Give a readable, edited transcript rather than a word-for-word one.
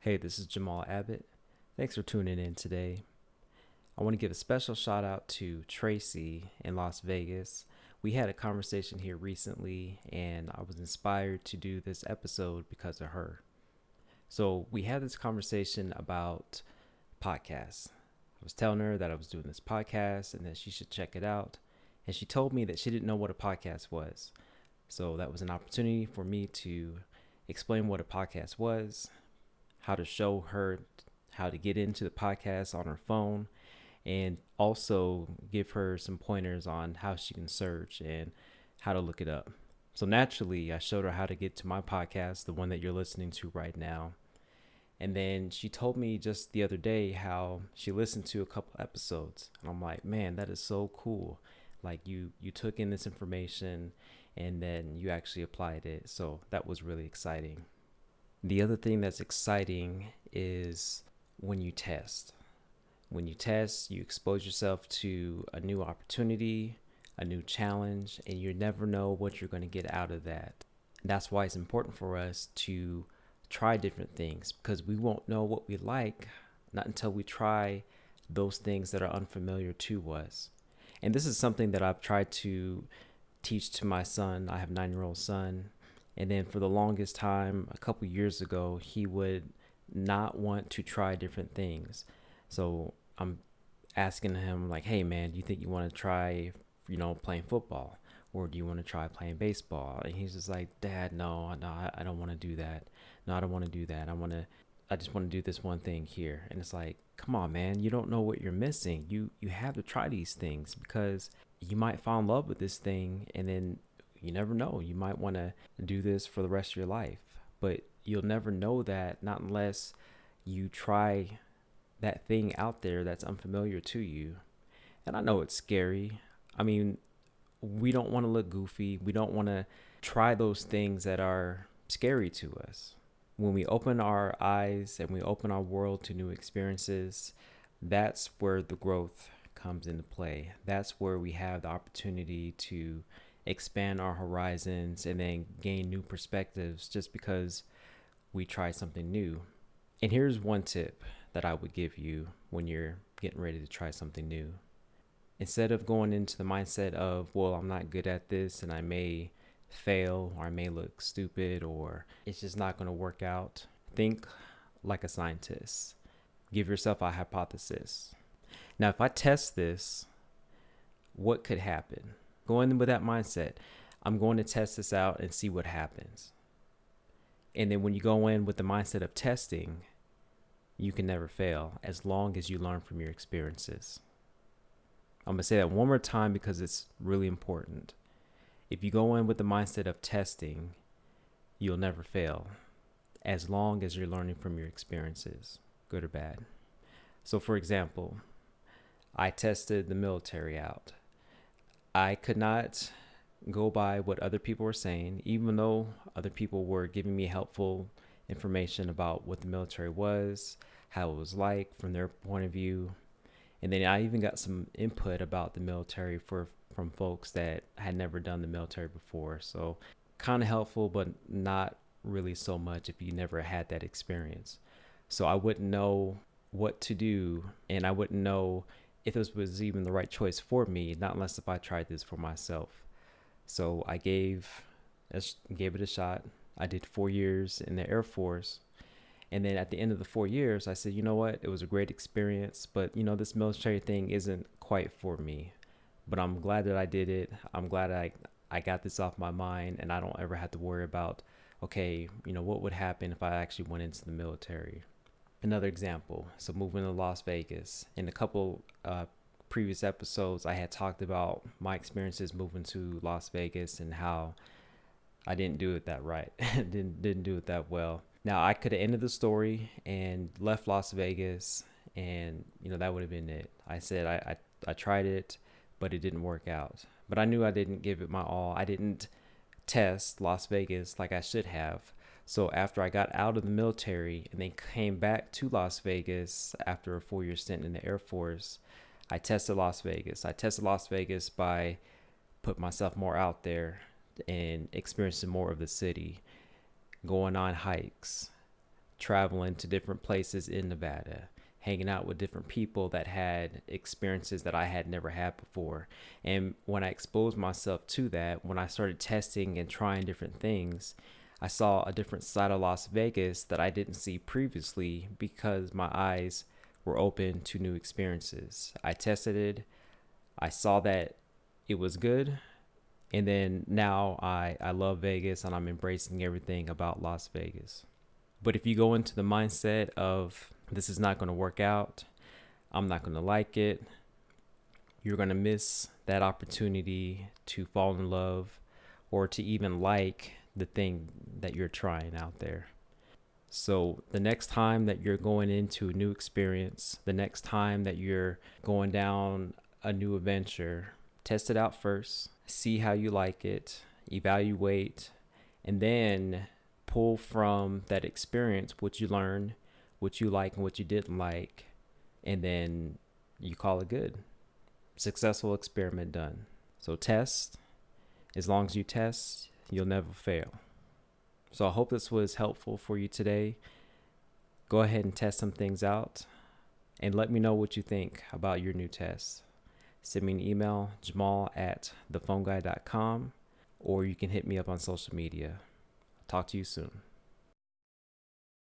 Hey, this is Jamal Abbott. Thanks for tuning in today. I want to give a special shout out to Tracy in Las Vegas. We had a conversation here recently, and I was inspired to do this episode because of her. So, we had this conversation about podcasts. I was telling her that I was doing this podcast and that she should check it out. And she told me that she didn't know what a podcast was. So, that was an opportunity for me to explain what a podcast was, how to show her how to get into the podcast on her phone, and also give her some pointers on how she can search and how to look it up. So naturally, I showed her how to get to my podcast, the one that you're listening to right now. And then she told me just the other day how she listened to a couple episodes. And I'm like, man, that is so cool. Like you took in this information and then you actually applied it. So that was really exciting. The other thing that's exciting is when you test. When you test, you expose yourself to a new opportunity, a new challenge, and you never know what you're going to get out of that. And that's why it's important for us to try different things because we won't know what we like not until we try those things that are unfamiliar to us. And this is something that I've tried to teach to my son. I have a 9-year-old son. And then for the longest time, a couple years ago, he would not want to try different things. So I'm asking him like, hey man, do you think you want to try, playing football? Or do you want to try playing baseball? And he's just like, Dad, no, I don't want to do that. No, I don't want to do that. I just want to do this one thing here. And it's like, come on, man, you don't know what you're missing. You have to try these things because you might fall in love with this thing and then you never know. You might want to do this for the rest of your life, but you'll never know that not unless you try that thing out there that's unfamiliar to you. And I know it's scary. I mean, we don't want to look goofy. We don't want to try those things that are scary to us. When we open our eyes and we open our world to new experiences, that's where the growth comes into play. That's where we have the opportunity to expand our horizons and then gain new perspectives just because we try something new. And here's one tip that I would give you when you're getting ready to try something new. Instead of going into the mindset of, well, I'm not good at this and I may fail or I may look stupid or it's just not going to work out, think like a scientist. Give yourself a hypothesis. Now, if I test this, what could happen? Going in with that mindset, I'm going to test this out and see what happens. And then when you go in with the mindset of testing, you can never fail as long as you learn from your experiences. I'm going to say that one more time because it's really important. If you go in with the mindset of testing, you'll never fail as long as you're learning from your experiences, good or bad. So for example, I tested the military out. I could not go by what other people were saying, even though other people were giving me helpful information about what the military was, how it was like from their point of view. And then I even got some input about the military from folks that had never done the military before. So kind of helpful, but not really so much if you never had that experience. So I wouldn't know what to do, and I wouldn't know if this was even the right choice for me, not unless if I tried this for myself. So I gave it a shot. I did 4 years in the Air Force. And then at the end of the 4 years, I said, you know what? It was a great experience, but this military thing isn't quite for me. But I'm glad that I did it. I'm glad I got this off my mind and I don't ever have to worry about, okay, what would happen if I actually went into the military? Another example. So moving to Las Vegas. In a couple previous episodes, I had talked about my experiences moving to Las Vegas and how I didn't do it that right. didn't do it that well. Now I could have ended the story and left Las Vegas, and that would have been it. I said I tried it, but it didn't work out. But I knew I didn't give it my all. I didn't test Las Vegas like I should have. So after I got out of the military and then came back to Las Vegas after a 4-year stint in the Air Force, I tested Las Vegas. I tested Las Vegas by putting myself more out there and experiencing more of the city, going on hikes, traveling to different places in Nevada, hanging out with different people that had experiences that I had never had before. And when I exposed myself to that, when I started testing and trying different things, I saw a different side of Las Vegas that I didn't see previously because my eyes were open to new experiences. I tested it, I saw that it was good, and then now I love Vegas and I'm embracing everything about Las Vegas. But if you go into the mindset of this is not going to work out, I'm not going to like it, you're going to miss that opportunity to fall in love or to even like the thing that you're trying out there. So the next time that you're going into a new experience, the next time that you're going down a new adventure, test it out first, see how you like it, evaluate, and then pull from that experience what you learned, what you like and what you didn't like, and then you call it good. Successful experiment done. So test. As long as you test, you'll never fail. So I hope this was helpful for you today. Go ahead and test some things out and let me know what you think about your new test. Send me an email, jamal@thephoneguy.com, or you can hit me up on social media. Talk to you soon.